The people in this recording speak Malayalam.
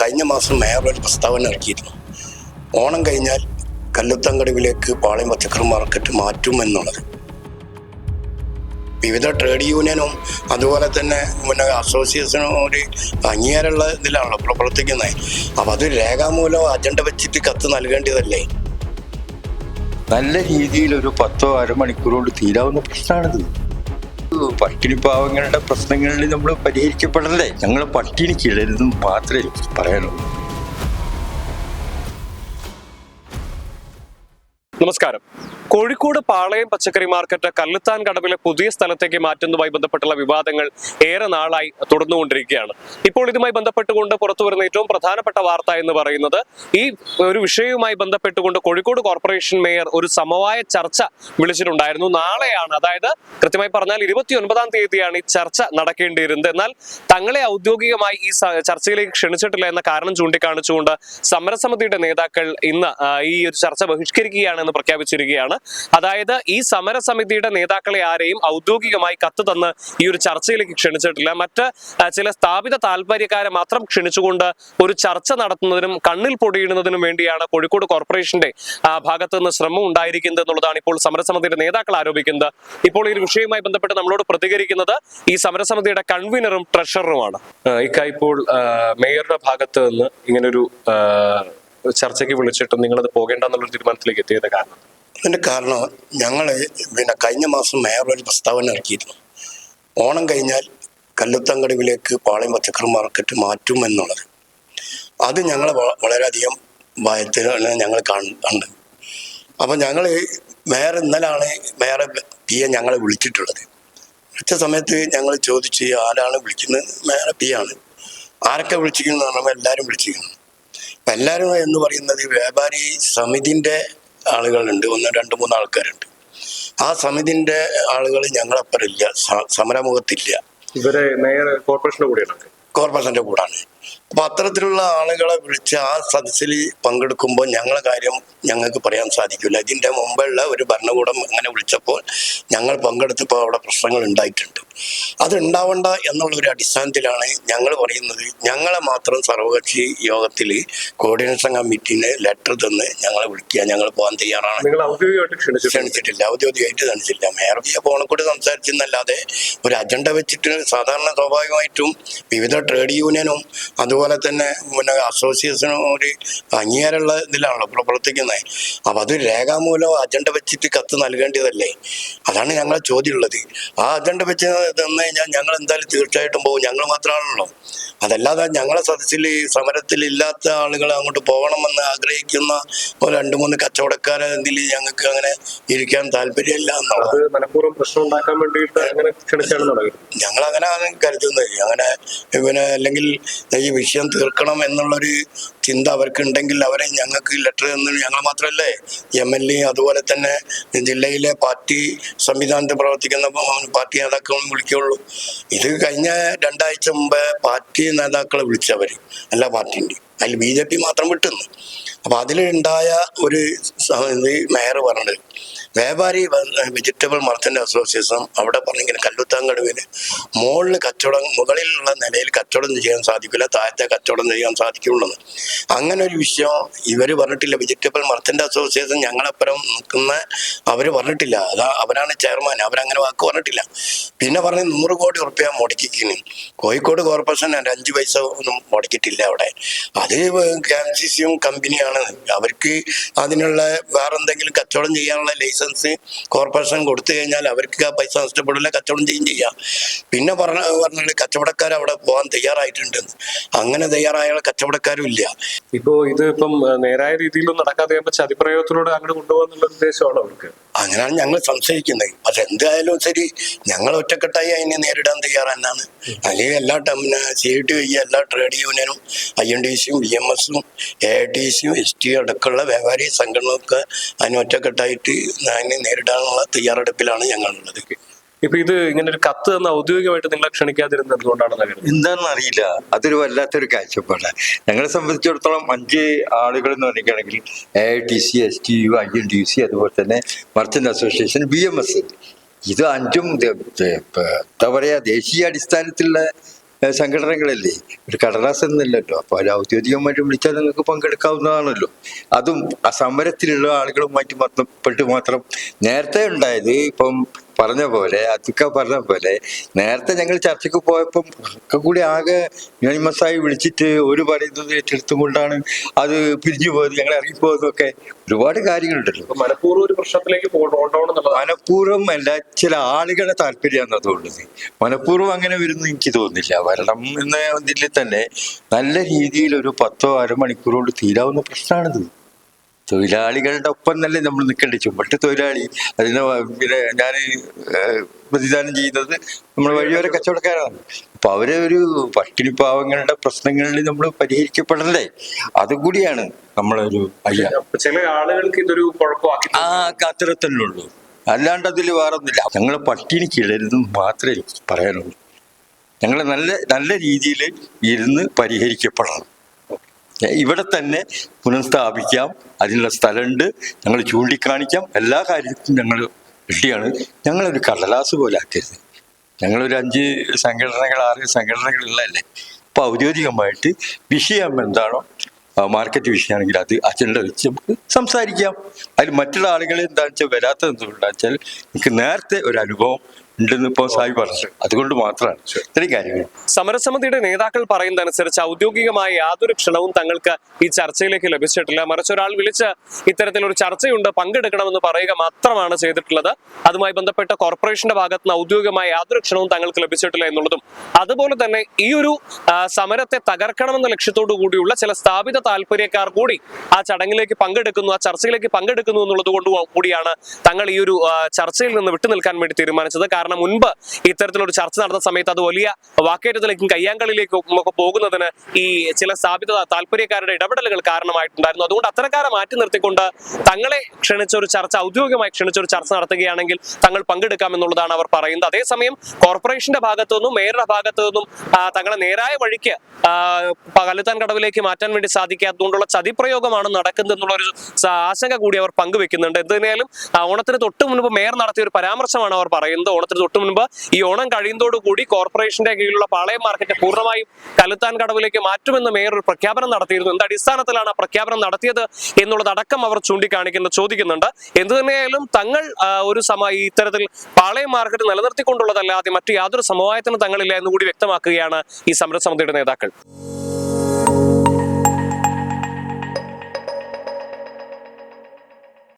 കഴിഞ്ഞ മാസം മേയർ ഒരു പ്രസ്താവന ഇറക്കിയിരുന്നു. ഓണം കഴിഞ്ഞാൽ കല്ലുത്തങ്കടവിലേക്ക് പാളയം പച്ചക്കറി മാർക്കറ്റ് മാറ്റും എന്നുള്ളത്. വിവിധ ട്രേഡ് യൂണിയനും അതുപോലെ തന്നെ അസോസിയേഷനും ഒരു അംഗീകാരമുള്ള ഇതിലാണല്ലോ ഇപ്പോൾ പ്രവർത്തിക്കുന്നത്. അപ്പം അത് രേഖാമൂലം അജണ്ട വെച്ചിട്ട് കത്ത് നൽകേണ്ടതല്ലേ? നല്ല രീതിയിൽ ഒരു 10 അരമണിക്കൂർ കൊണ്ട് തീരാവുന്ന പ്രശ്നമാണിത്. പട്ടിണി പാവങ്ങളുടെ പ്രശ്നങ്ങളിൽ നമ്മൾ പരിഹരിക്കപ്പെടണ്ടേ? ഞങ്ങൾ പട്ടിണിക്കിടരുതെന്ന് മാത്രമേ പറയാനുള്ളൂ. നമസ്കാരം. കോഴിക്കോട് പാളയം പച്ചക്കറി മാർക്കറ്റ് കല്ലുത്താൻ കടവിലെ പുതിയ സ്ഥലത്തേക്ക് മാറ്റുന്നതുമായി ബന്ധപ്പെട്ടുള്ള വിവാദങ്ങൾ ഏറെ നാളായി തുടർന്നുകൊണ്ടിരിക്കുകയാണ്. ഇപ്പോൾ ഇതുമായി ബന്ധപ്പെട്ടുകൊണ്ട് പുറത്തുവരുന്ന ഏറ്റവും പ്രധാനപ്പെട്ട വാർത്ത എന്ന് പറയുന്നത്, ഈ ഒരു വിഷയവുമായി ബന്ധപ്പെട്ടുകൊണ്ട് കോഴിക്കോട് കോർപ്പറേഷൻ മേയർ ഒരു സമവായ ചർച്ച വിളിച്ചിട്ടുണ്ടായിരുന്നു. നാളെയാണ്, അതായത് കൃത്യമായി പറഞ്ഞാൽ 29-ാം തീയതിയാണ് ഈ ചർച്ച നടക്കേണ്ടിയിരുന്നത്. എന്നാൽ തങ്ങളെ ഔദ്യോഗികമായി ഈ ചർച്ചയിലേക്ക് ക്ഷണിച്ചിട്ടില്ല എന്ന കാരണം ചൂണ്ടിക്കാണിച്ചുകൊണ്ട് സമരസമിതിയുടെ നേതാക്കൾ ഇന്ന് ഈ ഒരു ചർച്ച ബഹിഷ്കരിക്കുകയാണെന്ന് പ്രഖ്യാപിച്ചിരിക്കുകയാണ്. അതായത് ഈ സമരസമിതിയുടെ നേതാക്കളെ ആരെയും ഔദ്യോഗികമായി കത്ത് തന്ന് ഈ ഒരു ചർച്ചയിലേക്ക് ക്ഷണിച്ചിട്ടില്ല. മറ്റ് ചില സ്ഥാപിത താല്പര്യക്കാരെ മാത്രം ക്ഷണിച്ചുകൊണ്ട് ഒരു ചർച്ച നടത്തുന്നതിനും കണ്ണിൽ പൊടിയിടുന്നതിനും വേണ്ടിയാണ് കോഴിക്കോട് കോർപ്പറേഷന്റെ ഭാഗത്ത് നിന്ന് ശ്രമം ഉണ്ടായിരിക്കുന്നത് എന്നുള്ളതാണ് ഇപ്പോൾ സമരസമിതിയുടെ നേതാക്കൾ ആരോപിക്കുന്നത്. ഇപ്പോൾ ഈ വിഷയവുമായി ബന്ധപ്പെട്ട് നമ്മളോട് പ്രതികരിക്കുന്നത് ഈ സമരസമിതിയുടെ കൺവീനറും ട്രഷററുമാണ്. ഇപ്പോൾ മേയറുടെ ഭാഗത്ത് നിന്ന് ഇങ്ങനൊരു ചർച്ചയ്ക്ക് വിളിച്ചിട്ടും നിങ്ങളത് പോകേണ്ടെന്നുള്ള തീരുമാനത്തിലേക്ക് എത്തിയത് കാരണം? അതിൻ്റെ കാരണം ഞങ്ങൾ കഴിഞ്ഞ മാസം മേയർ ഒരു പ്രസ്താവന ഇറക്കിയിരുന്നു. ഓണം കഴിഞ്ഞാൽ കല്ലുത്തങ്കടവിലേക്ക് പാളയം പച്ചക്കറി മാർക്കറ്റ് മാറ്റും എന്നുള്ളത്. അത് ഞങ്ങൾ വളരെയധികം ഭയത്തിലാണ് ഞങ്ങൾ കണ്ട്. അപ്പം ഞങ്ങൾ മേയർ ഇന്നലാണ് മേയറെ പി എ ഞങ്ങളെ വിളിച്ചിട്ടുള്ളത്. വിളിച്ച സമയത്ത് ഞങ്ങൾ ചോദിച്ച് ആരാണ് വിളിക്കുന്നത്? മേയറെ പി ആണ്. ആരൊക്കെ വിളിച്ചിരിക്കുന്നു എന്ന് പറയുമ്പോൾ എല്ലാവരും വിളിച്ചിരിക്കുന്നു. അപ്പം എല്ലാവരും എന്ന് പറയുന്നത് വ്യാപാരി സമിതിൻ്റെ ആളുകളുണ്ട്, 1-2-3 ആൾക്കാരുണ്ട്. ആ സമിതിൻ്റെ ആളുകൾ ഞങ്ങളപ്പുറമില്ല, സമരമുഖത്തില്ല. ഇവരെ മേയർ കോർപ്പറേഷന്റെ കൂടാണ്. അപ്പൊ അത്തരത്തിലുള്ള ആളുകളെ വിളിച്ച് ആ സദസ്സിൽ പങ്കെടുക്കുമ്പോൾ ഞങ്ങളെ കാര്യം ഞങ്ങൾക്ക് പറയാൻ സാധിക്കില്ല. ഇതിൻ്റെ മുമ്പുള്ള ഒരു ഭരണകൂടം അങ്ങനെ വിളിച്ചപ്പോൾ ഞങ്ങൾ പങ്കെടുത്തപ്പോൾ അവിടെ പ്രശ്നങ്ങൾ ഉണ്ടായിട്ടുണ്ട്. അത് ഉണ്ടാവണ്ട എന്നുള്ളൊരു അടിസ്ഥാനത്തിലാണ് ഞങ്ങൾ പറയുന്നത്. ഞങ്ങളെ മാത്രം സർവകക്ഷി യോഗത്തിൽ കോർഡിനേഷൻ കമ്മിറ്റിന് ലെറ്റർ തന്ന് ഞങ്ങളെ വിളിക്കുക, ഞങ്ങൾ പോകാൻ തയ്യാറാണ്. ക്ഷണിച്ചിട്ടില്ല, ഔദ്യോഗികമായിട്ട് ക്ഷണിച്ചില്ല. മേയർ ഫോണിൽ കൂടി സംസാരിച്ചെന്നല്ലാതെ ഒരു അജണ്ട വെച്ചിട്ട് സാധാരണ സ്വാഭാവികമായിട്ടും വിവിധ ട്രേഡ് യൂണിയനും അതുപോലെ തന്നെ അസോസിയേഷനും ഒരു അംഗീകാരമുള്ള ഇതിലാണല്ലോ ഇപ്പോൾ പ്രവർത്തിക്കുന്നത്. അപ്പം അത് രേഖാമൂലം അജണ്ട വെച്ചിട്ട് കത്ത് നൽകേണ്ടതല്ലേ? അതാണ് ഞങ്ങളെ ചോദ്യമുള്ളത്. ആ അജണ്ട വെച്ച് തന്നു കഴിഞ്ഞാൽ ഞങ്ങൾ എന്തായാലും തീർച്ചയായിട്ടും പോകും. ഞങ്ങൾ മാത്രമാണല്ലോ. അതല്ലാതെ ഞങ്ങളെ സദസ്സിൽ സമരത്തിൽ ഇല്ലാത്ത ആളുകൾ അങ്ങോട്ട് പോകണമെന്ന് ആഗ്രഹിക്കുന്ന 2-3 കച്ചവടക്കാരെ ഇതിൽ ഞങ്ങൾക്ക് അങ്ങനെ ഇരിക്കാൻ താല്പര്യമില്ല എന്നുള്ളത്. ഞങ്ങൾ അങ്ങനെയാണ് കരുതുന്നത്. അങ്ങനെ അല്ലെങ്കിൽ ഈ വിഷയം തീർക്കണം എന്നുള്ളൊരു ചിന്ത അവർക്ക് ഉണ്ടെങ്കിൽ അവരെ ഞങ്ങൾക്ക് ലെറ്റർ തന്നു. ഞങ്ങൾ മാത്രമല്ലേ MLA അതുപോലെ തന്നെ ജില്ലയിലെ പാർട്ടി സംവിധാനത്തിൽ പ്രവർത്തിക്കുന്ന പാർട്ടി നേതാക്കളും വിളിക്കുള്ളൂ. ഇത് കഴിഞ്ഞ 2 ആഴ്ച മുമ്പ് പാർട്ടി നേതാക്കളെ വിളിച്ചവർ എല്ലാ പാർട്ടിൻ്റെയും, അതിൽ BJP മാത്രം വിട്ടുന്നു. അപ്പം അതിലുണ്ടായ ഒരു മേയർ പറഞ്ഞത്, വ്യാപാരി വെജിറ്റബിൾ മർച്ചൻ്റ് അസോസിയേഷൻ അവിടെ പറഞ്ഞിങ്ങനെ കല്ലുത്താങ്കടവിന് മുകളിലുള്ള നിലയിൽ കച്ചവടം ചെയ്യാൻ സാധിക്കില്ല, താഴത്തെ കച്ചവടം ചെയ്യാൻ സാധിക്കുള്ളൂ. അങ്ങനെ ഒരു വിഷയം ഇവർ പറഞ്ഞിട്ടില്ല. വെജിറ്റബിൾ മർച്ചൻ്റ് അസോസിയേഷൻ ഞങ്ങളപ്പുറം നിൽക്കുന്ന അവർ പറഞ്ഞിട്ടില്ല. അവരാണ് ചെയർമാൻ, അവരങ്ങനെ വാക്ക് പറഞ്ഞിട്ടില്ല. പിന്നെ പറഞ്ഞ് 100 കോടി റുപ്യ മുടക്കിക്കുന്നു. കോഴിക്കോട് കോർപ്പറേഷൻ 5 പൈസ ഒന്നും മുടക്കിയിട്ടില്ല അവിടെ. അത് KMCCയും കമ്പനിയാണ്. അവർക്ക് അതിനുള്ള വേറെന്തെങ്കിലും കച്ചവടം ചെയ്യാനുള്ള ലൈസൻസ് കോർപ്പറേഷൻ കൊടുത്തു കഴിഞ്ഞാൽ അവർക്ക് ആ പൈസ നഷ്ടപ്പെടില്ല, കച്ചവടം ചെയ്യാം. പിന്നെ പറഞ്ഞാൽ കച്ചവടക്കാർ അവിടെ പോകാൻ തയ്യാറായിട്ടുണ്ട്. അങ്ങനെ തയ്യാറായ കച്ചവടക്കാരും ഇല്ല. ഇപ്പം നേരായ രീതിയിലും നടക്കാതെ ചതിപ്രയോഗത്തിലൂടെ അങ്ങോട്ട് കൊണ്ടുപോകാന്നുള്ള ഉദ്ദേശമാണ് അവർക്ക്. അങ്ങനെയാണ് ഞങ്ങൾ സംശയിക്കുന്നത്. പക്ഷെ എന്തായാലും ശരി, ഞങ്ങൾ ഒറ്റക്കെട്ടായി അതിനെ നേരിടാൻ തയ്യാറാണ്. അല്ലെങ്കിൽ എല്ലാ CIT എല്ലാ ട്രേഡ് യൂണിയനും INTUCയും BMSഉം AITCയും ST അടക്കമുള്ള വ്യാപാരി സംഘടനകളൊക്കെ അതിന് ഒറ്റക്കെട്ടായിട്ട് അതിനെ നേരിടാനുള്ള തയ്യാറെടുപ്പിലാണ് ഞങ്ങളുള്ളത്. ഇപ്പൊ ഇത് ഇങ്ങനെ ഒരു കത്ത് തന്ന ഔദ്യോഗികമായിട്ട് നിങ്ങളെ ക്ഷണിക്കാതിരുന്നത് എന്തുകൊണ്ടാണെന്ന് എന്താണെന്ന് അറിയില്ല. അതൊരു വല്ലാത്തൊരു കാഴ്ചപ്പാടാണ്. ഞങ്ങളെ സംബന്ധിച്ചിടത്തോളം 5 ആളുകൾ എന്ന് പറയുകയാണെങ്കിൽ AITC, STU, INTUC, അതുപോലെ തന്നെ മർച്ചന്റ് അസോസിയേഷൻ, BMS, ഇത് 5ഉം എന്താ പറയാ ദേശീയ അടിസ്ഥാനത്തിലുള്ള സംഘടനകളല്ലേ, ഒരു കടലാസ് എന്നല്ലല്ലോ. അപ്പോൾ അത് ഔദ്യോഗികമായിട്ട് വിളിച്ചാൽ നിങ്ങൾക്ക് പങ്കെടുക്കാവുന്നതാണല്ലോ. അതും ആ സമരത്തിലുള്ള ആളുകളുമായിട്ട് ബന്ധപ്പെട്ട് മാത്രം നേരത്തെ ഉണ്ടായത്. ഇപ്പം പറഞ്ഞ പോലെ അതൊക്കെ പറഞ്ഞ പോലെ നേരത്തെ ഞങ്ങൾ ചർച്ചയ്ക്ക് പോയപ്പം ഒക്കെ കൂടി ആകെ യൂണിമസായി വിളിച്ചിട്ട് ഒരു പറയുന്നത് ഏറ്റെടുത്തും കൊണ്ടാണ് അത് പിരിഞ്ഞു പോയത്, ഞങ്ങൾ ഇറങ്ങിപ്പോയതൊക്കെ ഒരുപാട് കാര്യങ്ങളുണ്ടല്ലോ. മനഃപൂർവ്വം ഒരു പ്രശ്നത്തിലേക്ക് മനഃപൂർവ്വം അല്ല, ചില ആളുകളുടെ താല്പര്യമാണ് അതുകൊണ്ടത്. മനഃപൂർവ്വം അങ്ങനെ വരുന്നു എനിക്ക് തോന്നുന്നില്ല. വരണം എന്ന ഇതിൽ തന്നെ നല്ല രീതിയിൽ ഒരു 10 അരമണിക്കൂർ കൊണ്ട് തീരാവുന്ന പ്രശ്നമാണിത്. തൊഴിലാളികളുടെ ഒപ്പം തന്നെ നമ്മൾ നിൽക്കേണ്ടി. ചുമട്ട് തൊഴിലാളി അതിന് പിന്നെ ഞാൻ പ്രതിദാനം ചെയ്യുന്നത് നമ്മൾ വഴിയോര കച്ചവടക്കാരാണ്. അപ്പൊ അവരെ ഒരു പട്ടിണി പാവങ്ങളുടെ പ്രശ്നങ്ങളിൽ നമ്മൾ പരിഹരിക്കപ്പെടണ്ടേ, അതും കൂടിയാണ് നമ്മളൊരു ചില ആളുകൾക്ക് ഇതൊരു കുഴപ്പമാക്കി അത്ര തന്നെ ഉള്ളൂ. അല്ലാണ്ട് അതിൽ വേറെ ഒന്നുമില്ല. ഞങ്ങളെ പട്ടിണിക്ക് ഇടരുതെന്ന് മാത്രമേ എനിക്ക് പറയാനുള്ളൂ. ഞങ്ങൾ നല്ല നല്ല രീതിയിൽ ഇരുന്ന് പരിഹരിക്കപ്പെടണം. ഇവിടെ തന്നെ പുനഃസ്ഥാപിക്കാം, അതിനുള്ള സ്ഥലമുണ്ട്, ഞങ്ങൾ ചൂണ്ടിക്കാണിക്കാം, എല്ലാ കാര്യത്തിലും ഞങ്ങൾ റെഡിയാണ്. ഞങ്ങളൊരു കടലാസ് പോലെ ആക്കരുത്. ഞങ്ങളൊരു 5 സംഘടനകൾ 6 സംഘടനകളുള്ളതല്ലേ. അപ്പോൾ ഔദ്യോഗികമായിട്ട് വിഷയം എന്താണോ, മാർക്കറ്റ് വിഷയമാണെങ്കിൽ അത് അജണ്ട വെച്ച് നമുക്ക് സംസാരിക്കാം. അതിൽ മറ്റുള്ള ആളുകൾ എന്താണെന്ന് വെച്ചാൽ വരാത്തത് എന്തുകൊണ്ടാണെന്ന് വെച്ചാൽ എനിക്ക് നേരത്തെ ഒരു അനുഭവം ഉണ്ടെന്ന് ഇപ്പോൾ സായി പറഞ്ഞു, അതുകൊണ്ട് മാത്രമാണ് ഇത്രയും കാര്യങ്ങൾ. സമരസമിതിയുടെ നേതാക്കൾ പറയുന്നതനുസരിച്ച് ഔദ്യോഗികമായ യാതൊരു ക്ഷണവും തങ്ങൾക്ക് ഈ ചർച്ചയിലേക്ക് ലഭിച്ചിട്ടില്ല. മറിച്ച് ഒരാൾ വിളിച്ച് ഇത്തരത്തിലൊരു ചർച്ചയുണ്ട്, പങ്കെടുക്കണമെന്ന് പറയുക മാത്രമാണ് ചെയ്തിട്ടുള്ളത്. അതുമായി ബന്ധപ്പെട്ട കോർപ്പറേഷന്റെ ഭാഗത്ത് നിന്ന് ഔദ്യോഗികമായ യാതൊരു ക്ഷണവും തങ്ങൾക്ക് ലഭിച്ചിട്ടില്ല എന്നുള്ളതും, അതുപോലെ തന്നെ ഈ ഒരു സമരത്തെ തകർക്കണമെന്ന ലക്ഷ്യത്തോടു കൂടിയുള്ള ചില സ്ഥാപിത താല്പര്യക്കാർ കൂടി ആ ചടങ്ങിലേക്ക് പങ്കെടുക്കുന്നു, ആ ചർച്ചയിലേക്ക് പങ്കെടുക്കുന്നു എന്നുള്ളത് കൊണ്ട് കൂടിയാണ് തങ്ങൾ ഈ ഒരു ചർച്ചയിൽ നിന്ന് വിട്ടുനിൽക്കാൻ വേണ്ടി തീരുമാനിച്ചത്. കാരണം മുൻപ് ഇത്തരത്തിലൊരു ചർച്ച നടന്ന സമയത്ത് അത് വലിയ വാക്കേറ്റത്തിലേക്കും കയ്യാങ്കളിയിലേക്കും ഒക്കെ പോകുന്നതിന് ഈ ചില സ്ഥാപിത താല്പര്യക്കാരുടെ ഇടപെടലുകൾ കാരണമായിട്ടുണ്ടായിരുന്നു. അതുകൊണ്ട് അത്തരക്കാരെ മാറ്റി നിർത്തിക്കൊണ്ട് തങ്ങളെ ക്ഷണിച്ചൊരു ചർച്ച, ഔദ്യോഗികമായി ക്ഷണിച്ചൊരു ചർച്ച നടത്തുകയാണെങ്കിൽ തങ്ങൾ പങ്കെടുക്കാമെന്നുള്ളതാണ് അവർ പറയുന്നത്. അതേസമയം കോർപ്പറേഷന്റെ ഭാഗത്തു നിന്നും മേയറുടെ ഭാഗത്തു നിന്നും തങ്ങളെ നേരായ വഴിക്ക് കല്ലുത്താൻ കടവിലേക്ക് മാറ്റാൻ വേണ്ടി സാധിക്കാത്തതുകൊണ്ടുള്ള ചതിപ്രയോഗമാണ് നടക്കുന്നത് എന്നുള്ള ഒരു ആശങ്ക കൂടി അവർ പങ്കുവെക്കുന്നുണ്ട്. എന്തായാലും ഓണത്തിന് തൊട്ട് മുൻപ് മേയർ നടത്തിയ ഒരു പരാമർശമാണ് അവർ പറയുന്നത്. ഓണത്തിന് തൊട്ട് മുൻപ് ഈ ഓണം കഴിയുന്നതോടുകൂടി കോർപ്പറേഷന്റെ കീഴിലുള്ള പാളയം മാർക്കറ്റ് പൂർണ്ണമായും കല്ലുത്താൻ കടവിലേക്ക് മാറ്റുമെന്ന് മേയർ ഒരു പ്രഖ്യാപനം നടത്തിയിരുന്നു. എന്ത് അടിസ്ഥാനത്തിലാണ് ആ പ്രഖ്യാപനം നടത്തിയത് എന്നുള്ളതടക്കം അവർ ചോദിക്കുന്നുണ്ട്. എന്തു തന്നെയായാലും തങ്ങൾ ഒരു ഇത്തരത്തിൽ പാളയം മാർക്കറ്റ് നിലനിർത്തിക്കൊണ്ടുള്ളതല്ലാതെ മറ്റു യാതൊരു സമവായത്തിനും തങ്ങളില്ല എന്നുകൂടി വ്യക്തമാക്കുകയാണ് ഈ സമരസമിതിയുടെ നേതാക്കൾ.